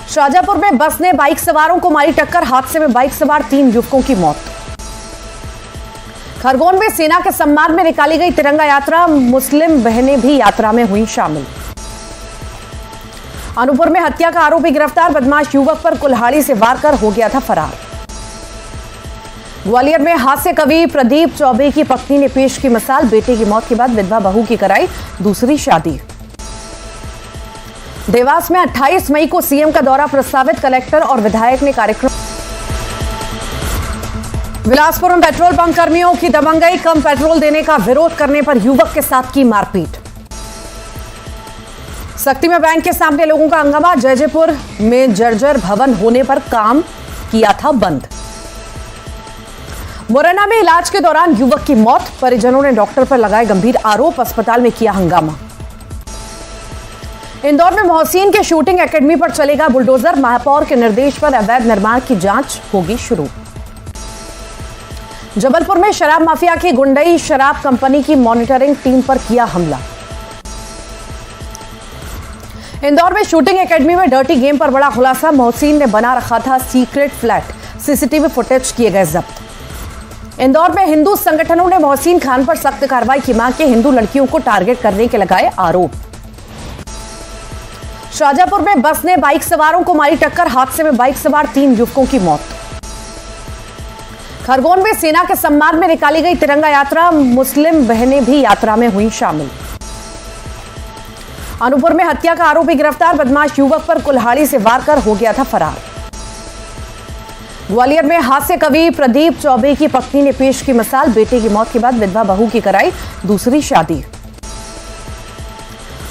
शाजापुर में बस ने बाइक सवारों को मारी टक्कर, हादसे में बाइक सवार 3 युवकों की मौत। खरगोन में सेना के सम्मान में निकाली गई तिरंगा यात्रा, मुस्लिम बहनें भी यात्रा में हुई शामिल। अनूपपुर में हत्या का आरोपी गिरफ्तार, बदमाश युवक पर कुल्हाड़ी से वार कर हो गया था फरार। ग्वालियर में हास्य कवि प्रदीप चौबे की पत्नी ने पेश की मिसाल, बेटे की मौत के बाद विधवा बहू की कराई दूसरी शादी। देवास में 28 मई को सीएम का दौरा प्रस्तावित, कलेक्टर और विधायक ने कार्यक्रम। बिलासपुर में पेट्रोल पंप कर्मियों की दबंगई, कम पेट्रोल देने का विरोध करने पर युवक के साथ की मारपीट। सक्ती में बैंक के सामने लोगों का हंगामा, जयजयपुर में जर्जर भवन होने पर काम किया था बंद। मुरैना में इलाज के दौरान युवक की मौत, परिजनों ने डॉक्टर पर लगाए गंभीर आरोप, अस्पताल में किया हंगामा। इंदौर में मोहसिन के शूटिंग एकेडमी पर चलेगा बुलडोजर, महापौर के निर्देश पर अवैध निर्माण की जांच होगी शुरू। जबलपुर में शराब माफिया की गुंडई, शराब कंपनी की मॉनिटरिंग टीम पर किया हमला। इंदौर में शूटिंग एकेडमी में डर्टी गेम पर बड़ा खुलासा, मोहसिन ने बना रखा था सीक्रेट फ्लैट, सीसीटीवी फुटेज किए गए जब्त। इंदौर में हिंदू संगठनों ने मोहसिन खान पर सख्त कार्रवाई की मांग की, हिंदू लड़कियों को टारगेट करने के लगाए आरोप। शाजापुर में बस ने बाइक सवारों को मारी टक्कर, हादसे में बाइक सवार 3 युवकों की मौत। खरगोन में सेना के सम्मान में निकाली गई तिरंगा यात्रा, मुस्लिम बहनें भी यात्रा में हुई शामिल। अनूपपुर में हत्या का आरोपी गिरफ्तार, बदमाश युवक पर कुल्हाड़ी से वार कर हो गया था फरार। ग्वालियर में हास्य कवि प्रदीप चौबे की पत्नी ने पेश की मिसाल, बेटे की मौत के बाद विधवा बहू की कराई दूसरी शादी।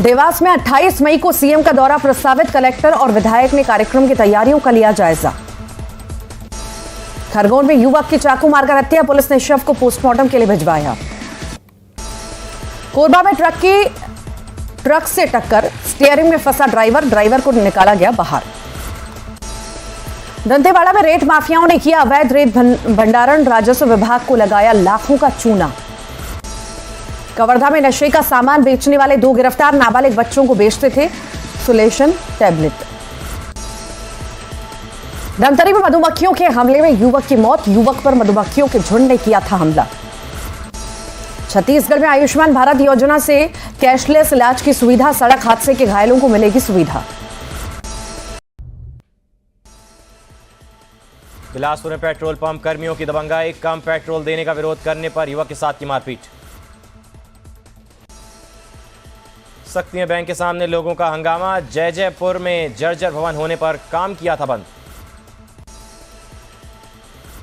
देवास में 28 मई को सीएम का दौरा प्रस्तावित, कलेक्टर और विधायक ने कार्यक्रम की तैयारियों का लिया जायजा। खरगोन में युवक की चाकू मारकर हत्या, पुलिस ने शव को पोस्टमार्टम के लिए भिजवाया। कोरबा में ट्रक से टक्कर, स्टीयरिंग में फंसा ड्राइवर को निकाला गया बाहर। दंतेवाड़ा में रेत माफियाओं ने किया अवैध रेत भंडारण, राजस्व विभाग को लगाया लाखों का चूना। कवर्धा में नशे का सामान बेचने वाले 2 गिरफ्तार, नाबालिग बच्चों को बेचते थे सुलेशन टैबलेट। धमतरी में मधुमक्खियों के हमले में युवक की मौत, युवक पर मधुमक्खियों के झुंड ने किया था हमला। छत्तीसगढ़ में आयुष्मान भारत योजना से कैशलेस इलाज की सुविधा, सड़क हादसे के घायलों को मिलेगी सुविधा। बिलासपुर में पेट्रोल पंप कर्मियों की दबंगाई, कम पेट्रोल देने का विरोध करने पर युवक के साथ की मारपीट। सक्ती में बैंक के सामने लोगों का हंगामा, जयजयपुर में जर्जर भवन होने पर काम किया था बंद।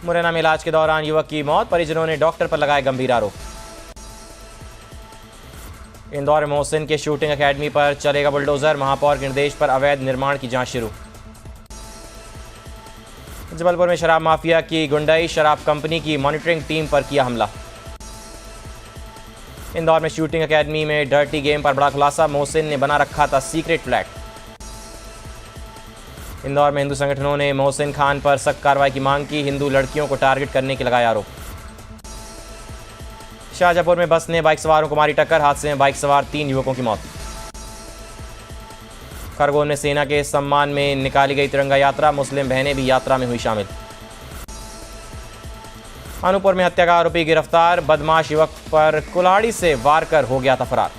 मुरैना में इलाज के दौरान युवक की मौत, परिजनों ने डॉक्टर पर लगाए गंभीर आरोप। इंदौर में मोहसिन के शूटिंग एकेडमी पर चलेगा बुलडोजर, महापौर के निर्देश पर अवैध निर्माण की जांच शुरू। जबलपुर में शराब माफिया की गुंडई, शराब कंपनी की मॉनिटरिंग टीम पर किया हमला। इंदौर में शूटिंग एकेडमी में डर्टी गेम पर बड़ा खुलासा, मोहसिन ने बना रखा था सीक्रेट फ्लैट। इंदौर में हिंदू संगठनों ने मोहसिन खान पर सख्त कार्रवाई की मांग की, हिंदू लड़कियों को टारगेट करने के लगाए आरोप। शाजापुर में बस ने बाइक सवारों को मारी टक्कर, हादसे में बाइक सवार 3 युवकों की मौत। खरगोन में सेना के सम्मान में निकाली गई तिरंगा यात्रा, मुस्लिम बहनें भी यात्रा में हुई शामिल। अनूपपुर में हत्या का आरोपी गिरफ्तार, बदमाश युवक पर कुल्हाड़ी से वार कर हो गया था फरार।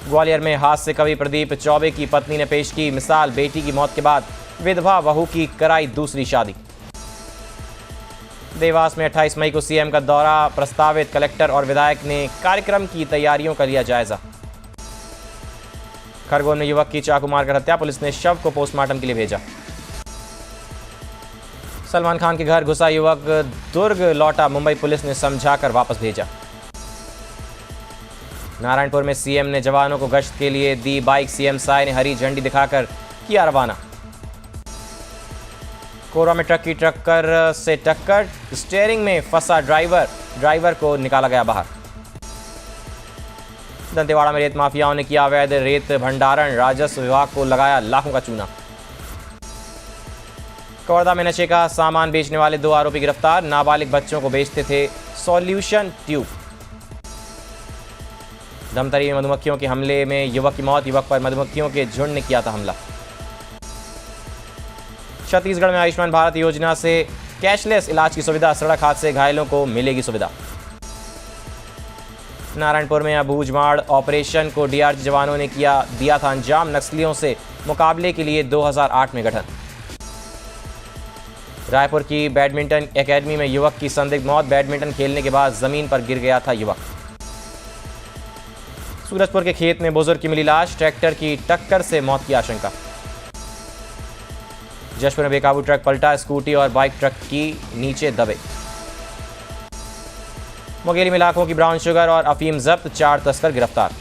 ग्वालियर में हास्य कवि प्रदीप चौबे की पत्नी ने पेश की मिसाल, बेटी की मौत के बाद विधवा बहू की कराई दूसरी शादी। देवास में 28 मई को सीएम का दौरा प्रस्तावित, कलेक्टर और विधायक ने कार्यक्रम की तैयारियों का लिया जायजा। खरगोन में युवक की चाकू मारकर हत्या, पुलिस ने शव को पोस्टमार्टम के लिए भेजा। सलमान खान के घर घुसा युवक दुर्ग लौटा, मुंबई पुलिस ने समझाकर वापस भेजा। नारायणपुर में सीएम ने जवानों को गश्त के लिए दी बाइक, सीएम साय ने हरी झंडी दिखाकर किया रवाना। कोरबा में ट्रक की टक्कर से टक्कर, स्टीयरिंग में फंसा ड्राइवर को निकाला गया बाहर। दंतेवाड़ा में रेत माफियाओं ने किया अवैध रेत भंडारण, राजस्व विभाग को लगाया लाखों का चूना। कवर्धा में नशे का सामान बेचने वाले 2 आरोपी गिरफ्तार, नाबालिग बच्चों को बेचते थे सॉल्यूशन ट्यूब। धमतरी में मधुमक्खियों के हमले में युवक की मौत, युवक पर मधुमक्खियों के झुंड ने किया था हमला। छत्तीसगढ़ में आयुष्मान भारत योजना से कैशलेस इलाज की सुविधा, सड़क हादसे घायलों को मिलेगी सुविधा। नारायणपुर में अबूझमाड़ ऑपरेशन को डीआरजी जवानों ने दिया था अंजाम, नक्सलियों से मुकाबले के लिए 2008 में गठन। रायपुर की बैडमिंटन एकेडमी में युवक की संदिग्ध मौत, बैडमिंटन खेलने के बाद जमीन पर गिर गया था युवक। सूरजपुर के खेत में बुजुर्ग की मिली लाश, ट्रैक्टर की टक्कर से मौत की आशंका। जशपुर में बेकाबू ट्रक पलटा, स्कूटी और बाइक ट्रक की नीचे दबे। मुंगेली में लाखों की ब्राउन शुगर और अफीम जब्त, 4 तस्कर गिरफ्तार।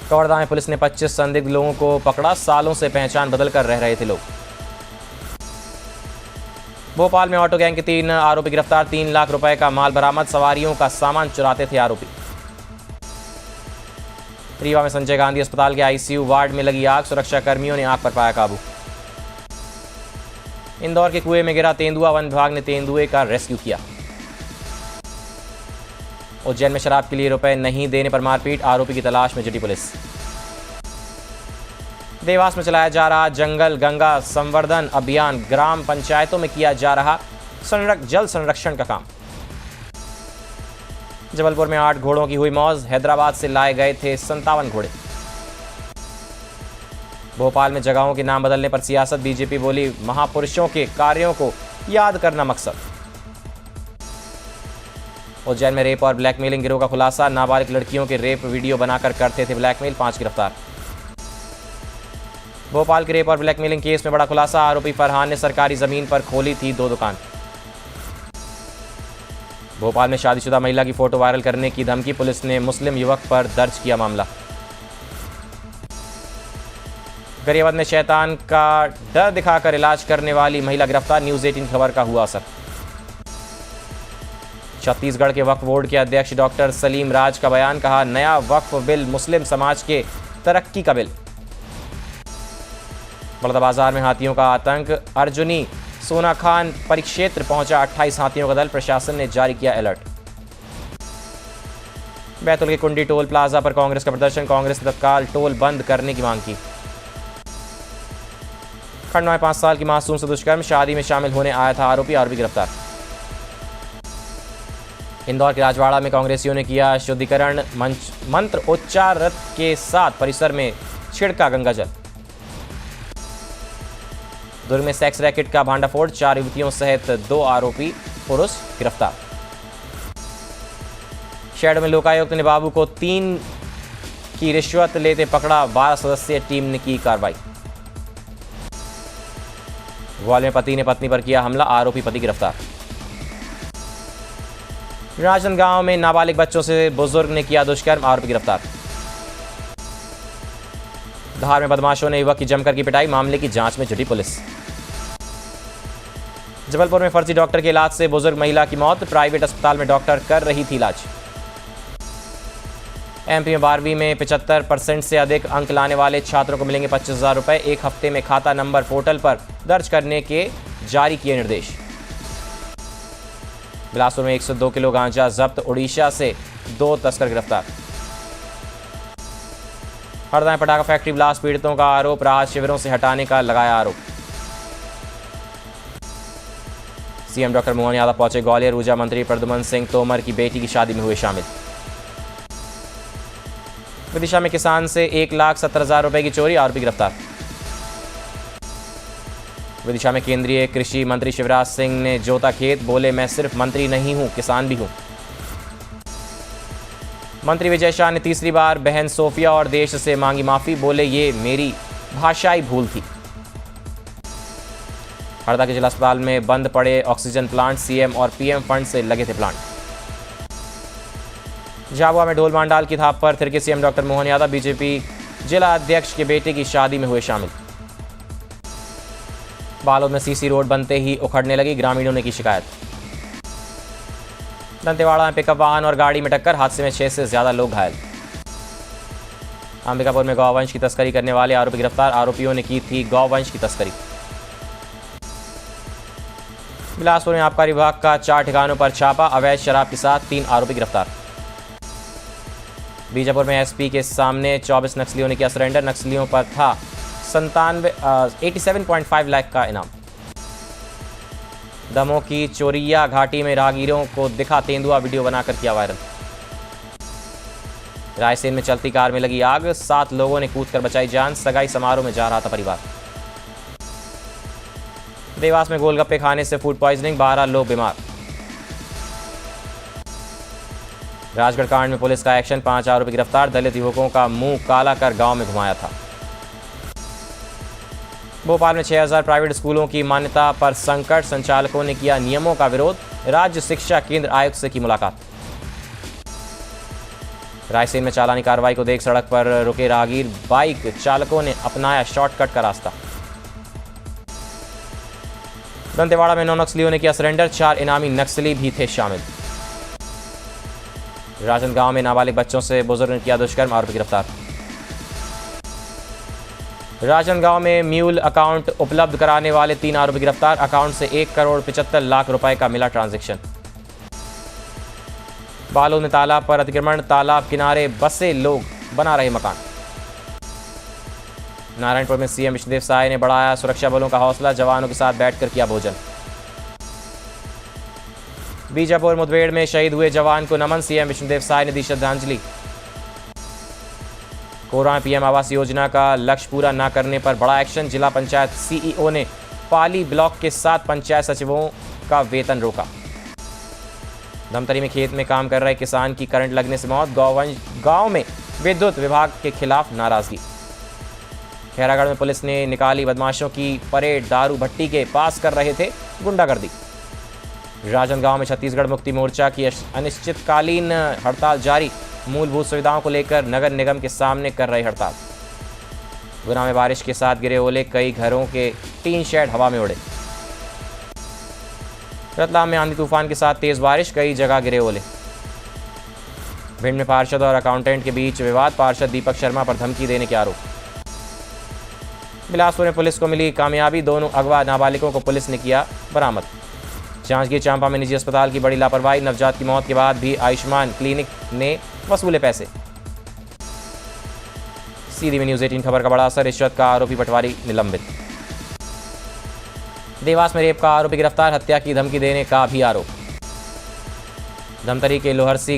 कवर्धा में पुलिस ने 25 संदिग्ध लोगों को पकड़ा, सालों से पहचान बदलकर रह रहे थे लोग। भोपाल में ऑटो गैंग के 3 आरोपी गिरफ्तार, 3 लाख रुपए का माल बरामद, सवारियों का सामान चुराते थे आरोपी। रीवा में संजय गांधी अस्पताल के आईसीयू वार्ड में लगी आग, सुरक्षा कर्मियों ने आग पर पाया काबू। इंदौर के कुएं में गिरा तेंदुआ, वन विभाग ने तेंदुए का रेस्क्यू किया। उज्जैन में शराब के लिए रुपए नहीं देने पर मारपीट, आरोपी की तलाश में जुटी पुलिस। देवास में चलाया जा रहा जंगल गंगा संवर्धन अभियान, ग्राम पंचायतों में किया जा रहा जल संरक्षण का काम। जबलपुर में 8 घोड़ों की हुई मौत, हैदराबाद से लाए गए थे 57 घोड़े। भोपाल में जगहों के नाम बदलने पर सियासत, बीजेपी बोली महापुरुषों के कार्यों को याद करना मकसद। उज्जैन में रेप और ब्लैकमेलिंग गिरोह का खुलासा, नाबालिग लड़कियों के रेप वीडियो बनाकर करते थे ब्लैकमेल, 5 गिरफ्तार। भोपाल के रेप और ब्लैकमेलिंग केस में बड़ा खुलासा, आरोपी फरहान ने सरकारी जमीन पर खोली थी 2 दुकान। भोपाल में शादीशुदा महिला की फोटो वायरल करने की धमकी, पुलिस ने मुस्लिम युवक पर दर्ज किया मामला। गरियाबंद में शैतान का डर दिखाकर इलाज करने वाली महिला गिरफ्तार, न्यूज 18 खबर का हुआ असर। छत्तीसगढ़ के वक्फ बोर्ड के अध्यक्ष डॉक्टर सलीम राज का बयान, कहा नया वक्फ बिल मुस्लिम समाज के तरक्की का बिल। बलौदाबाजार में हाथियों का आतंक, अर्जुनी सोना खान परिक्षेत्र पहुंचा 28 हाथियों का दल, प्रशासन ने जारी किया अलर्ट। बैतूल के कुंडी टोल प्लाजा पर कांग्रेस का प्रदर्शन, कांग्रेस ने तत्काल टोल बंद करने की मांग की। खंडवा में 5 साल की मासूम से दुष्कर्म, शादी में शामिल होने आया था आरोपी गिरफ्तार। इंदौर के राजवाड़ा में कांग्रेसियों ने किया शुद्धिकरण, मंत्र उच्चारण के साथ परिसर में छिड़का गंगाजल। दुर्ग में सेक्स रैकेट का भांडाफोड़, 4 युवतियों सहित 2 आरोपी पुरुष गिरफ्तार। शहडोल में लोकायुक्त ने बाबू को 3 की रिश्वत लेते पकड़ा, 12 सदस्यीय टीम ने की कार्रवाई। ग्वालियर में पति ने पत्नी पर किया हमला, आरोपी पति गिरफ्तार। राजनांदगांव में नाबालिग बच्चों से बुजुर्ग ने किया दुष्कर्म, आरोपी गिरफ्तार। धार में बदमाशों ने युवक की जमकर की पिटाई, मामले की जांच में जुटी पुलिस। जबलपुर में फर्जी डॉक्टर के इलाज से बुजुर्ग महिला की मौत, प्राइवेट अस्पताल में डॉक्टर कर रही थी इलाज। एमपी में 12वीं में 75% से अधिक अंक लाने वाले छात्रों को मिलेंगे 25,000 रुपए, 1 हफ्ते में खाता नंबर पोर्टल पर दर्ज करने के जारी किए निर्देश। बिलासपुर में 102 किलो गांजा जब्त, उड़ीसा से 2 तस्कर गिरफ्तार। हरदा में पटाखा फैक्ट्री ब्लास्ट पीड़ितों का आरोप, राहत शिविरों से हटाने का लगाया आरोप। सीएम डॉक्टर मोहन यादव पहुंचे ग्वालियर, ऊर्जा मंत्री प्रद्युम्न सिंह तोमर की बेटी की शादी में हुए शामिल। विदिशा में किसान से 1,70,000 रुपए की चोरी, आरोपी गिरफ्तार। विदिशा में केंद्रीय कृषि मंत्री शिवराज सिंह ने जोता खेत, बोले मैं सिर्फ मंत्री नहीं हूं, किसान भी हूं। मंत्री विजय शाह ने तीसरी बार बहन सोफिया और देश से मांगी माफी, बोले ये मेरी भाषाई भूल थी। हरदा के जिला अस्पताल में बंद पड़े ऑक्सीजन प्लांट, सीएम और पीएम फंड से लगे थे प्लांट। झाबुआ में ढोल मांडाल की थाप पर थिरके CM doctor Mohan Yadav, BJP जिला अध्यक्ष के बेटे की शादी में हुए शामिल। बालोद में सीसी रोड बनते ही उखड़ने लगी, ग्रामीणों ने की शिकायत। दंतेवाड़ा में पिकअप वाहन और गाड़ी में टक्कर, हादसे में 6 से ज्यादा लोग घायल। अंबिकापुर में गौवंश की तस्करी करने वाले आरोपी गिरफ्तार, आरोपियों ने की थी गौवंश की तस्करी। बिलासपुर में आबकारी विभाग का 4 ठिकानों पर छापा, अवैध शराब के साथ 3 आरोपी गिरफ्तार। बीजापुर में एसपी के सामने 24 नक्सलियों ने किया सरेंडर, नक्सलियों पर था 87.5 लाख का इनाम। दमोह की चोरिया घाटी में राहगीरों को दिखा तेंदुआ, वीडियो बनाकर किया वायरल। रायसेन में चलती कार में लगी आग, 7 लोगों ने कूदकर बचाई जान, सगाई समारोह में जा रहा था परिवार। देवास में गोलगप्पे खाने से फूड पॉइजनिंग, 12 लोग बीमार। राजगढ़ कांड में पुलिस का एक्शन, 5 आरोपी गिरफ्तार, दलित युवकों का मुंह काला कर गांव में घुमाया था। भोपाल में 6000 प्राइवेट स्कूलों की मान्यता पर संकट, संचालकों ने किया नियमों का विरोध, राज्य शिक्षा केंद्र आयुक्त से की मुलाकात। रायसेन में चालानी कार्रवाई को देख सड़क पर रुके राहगीर, बाइक चालकों ने अपनाया शॉर्टकट का रास्ता। दंतेवाड़ा में 9 नक्सलियों ने किया सरेंडर, 4 इनामी नक्सली भी थे शामिल। राजनांदगांव में नाबालिग बच्चों से बुजुर्ग ने किया दुष्कर्म, आरोपी गिरफ्तार। राजनांदगांव में म्यूल अकाउंट उपलब्ध कराने वाले 3 आरोपी गिरफ्तार, अकाउंट से 1 करोड़ 75 लाख रुपए का मिला ट्रांजैक्शन। बालोद में तालाब पर अतिक्रमण, तालाब किनारे बसे लोग बना रहे मकान। नारायणपुर में सीएम विष्णुदेव साय ने बढ़ाया सुरक्षा बलों का हौसला, जवानों के साथ बैठकर किया भोजन। बीजापुर मुठभेड़ में शहीद हुए जवान को नमन, सीएम विष्णुदेव साय ने दी श्रद्धांजलि। कोरोना में पीएम आवास योजना का लक्ष्य पूरा न करने पर बड़ा एक्शन, जिला पंचायत सीईओ ने पाली ब्लॉक के 7 पंचायत सचिवों का वेतन रोका। धमतरी में खेत में काम कर रहे किसान की करंट लगने से मौत, गांव में विद्युत विभाग के खिलाफ नाराजगी। खैरागढ़ में पुलिस ने निकाली बदमाशों की परेड, दारू भट्टी के पास कर रहे थे गुंडागर्दी। राजनांदगांव में छत्तीसगढ़ मुक्ति मोर्चा की अनिश्चितकालीन हड़ताल जारी, मूलभूत सुविधाओं को लेकर नगर निगम के सामने कर रहे हड़ताल। गुना में बारिश के साथ गिरे ओले, कई घरों के टीन शेड हवा में उड़े। रतलाम में आंधी तूफान के साथ तेज बारिश, कई जगह गिरे ओले। भिंड में पार्षद और अकाउंटेंट के बीच विवाद, पार्षद दीपक शर्मा पर धमकी देने के आरोप। बिलासपुर में पुलिस को मिली कामयाबी, दोनों अगवा नाबालिगों को पुलिस ने किया बरामद। जांजगीर चांपा में निजी अस्पताल की बड़ी लापरवाही, नवजात की मौत के बाद भी आयुष्मान क्लिनिक ने वसूले पैसे। सीधी में न्यूज़ 18 खबर का बड़ा असर, रिश्वत का आरोपी पटवारी निलंबित। देवास में रेप का आरोपी गिरफ्तार, हत्या की धमकी देने का भी आरोप। धमतरी के लोहरसी